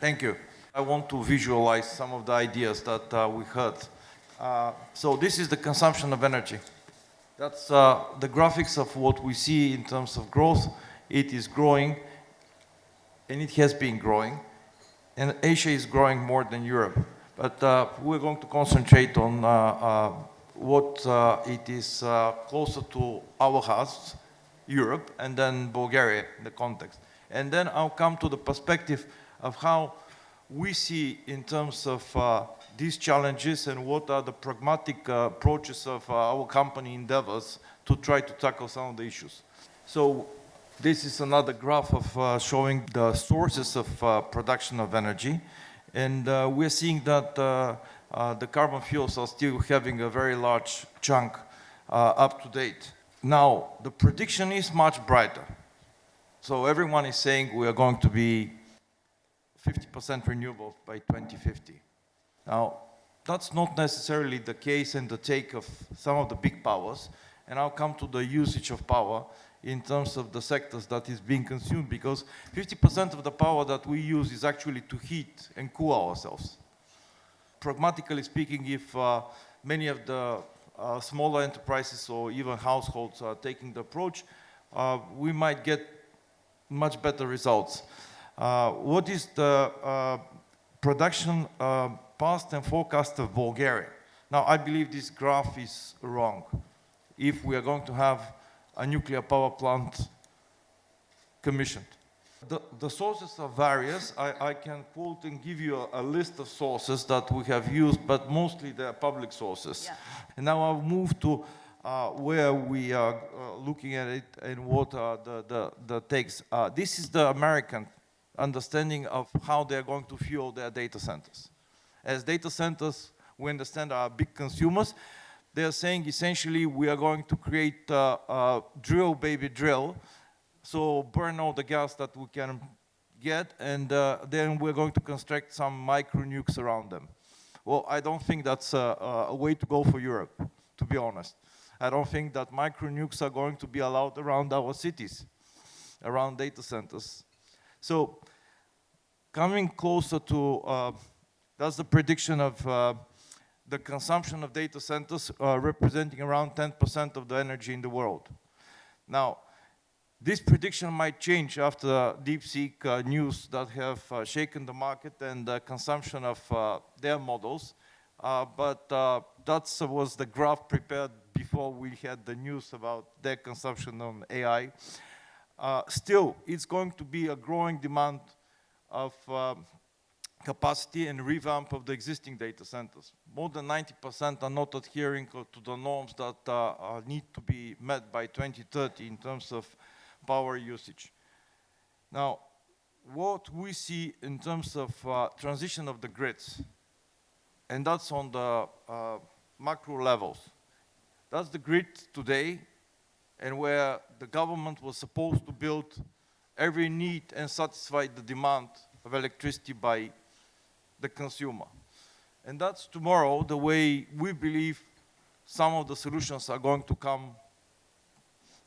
Thank you. I want to visualize some of the ideas that we heard. So this is the consumption of energy. That's the graphics of what we see in terms of growth. It is growing, and it has been growing. And Asia is growing more than Europe. But we're going to concentrate on what it is closer to our house, Europe, and then Bulgaria in the context. And then I'll come to the perspective of how we see in terms of these challenges and what are the pragmatic approaches of our company endeavors to try to tackle some of the issues. So this is another graph of showing the sources of production of energy. And we're seeing that the carbon fuels are still having a very large chunk up to date. Now, the prediction is much brighter. So everyone is saying we are going to be 50% renewable by 2050. Now, that's not necessarily the case and the take of some of the big powers. And I'll come to the usage of power in terms of the sectors that is being consumed, because 50% of the power that we use is actually to heat and cool ourselves. Pragmatically speaking, if many of the smaller enterprises or even households are taking the approach, we might get much better results. What is the production past and forecast of Bulgaria? Now, I believe this graph is wrong. If we are going to have a nuclear power plant commissioned. The sources are various. I can quote and give you a list of sources that we have used, but mostly they're public sources. Yeah. And now I'll move to where we are looking at it and what are the takes. This is the American understanding of how they're going to fuel their data centers. As data centers, we understand, are big consumers. They're saying essentially we are going to create drill, baby, drill. So burn all the gas that we can get, and then we're going to construct some micro nukes around them. Well, I don't think that's a way to go for Europe, to be honest. I don't think that micro nukes are going to be allowed around our cities, around data centers. So coming closer to, that's the prediction of the consumption of data centers representing around 10% of the energy in the world. Now, this prediction might change after DeepSeek news that have shaken the market and the consumption of their models. But that was the graph prepared before we had the news about their consumption on AI. Still, it's going to be a growing demand of capacity and revamp of the existing data centers. More than 90% are not adhering to the norms that need to be met by 2030 in terms of power usage. Now, what we see in terms of transition of the grids, and that's on the macro levels. That's the grid today, and where the government was supposed to build every need and satisfy the demand of electricity by the consumer. And that's tomorrow the way we believe some of the solutions are going to come,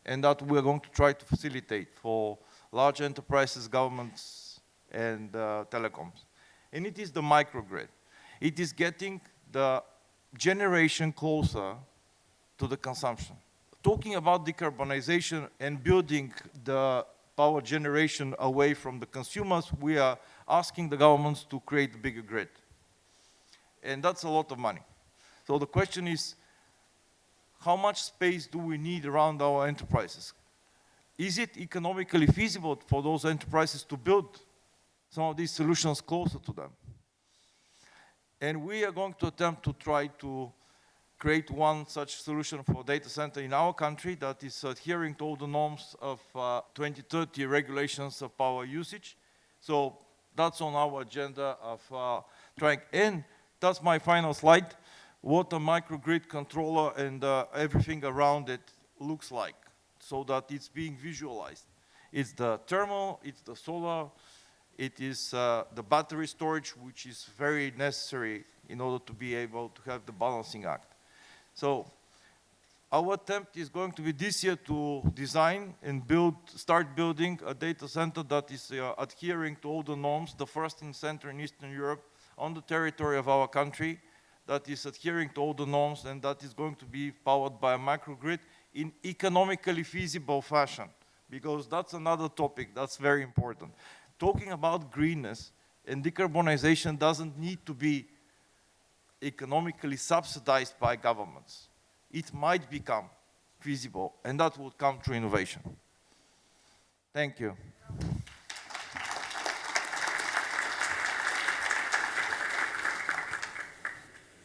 and that we're going to try to facilitate for large enterprises, governments, and telecoms. And it is the microgrid. It is getting the generation closer to the consumption. Talking about decarbonization and building the power generation away from the consumers, we are asking the governments to create a bigger grid. And that's a lot of money. So the question is, how much space do we need around our enterprises? Is it economically feasible for those enterprises to build some of these solutions closer to them? And we are going to attempt to try to create one such solution for data center in our country that is adhering to all the norms of 2030 regulations of power usage. So that's on our agenda of trying. And that's my final slide, what a microgrid controller and everything around it looks like, so that it's being visualized. It's the thermal, it's the solar, it is the battery storage, which is very necessary in order to be able to have the balancing act. So Our attempt is going to be this year to design and start building a data center that is adhering to all the norms, the first in Central and Eastern Europe, on the territory of our country, that is adhering to all the norms, and that is going to be powered by a microgrid in economically feasible fashion, because that's another topic that's very important. Talking about greenness and decarbonization doesn't need to be economically subsidized by governments. It might become feasible, and that would come through innovation. Thank you.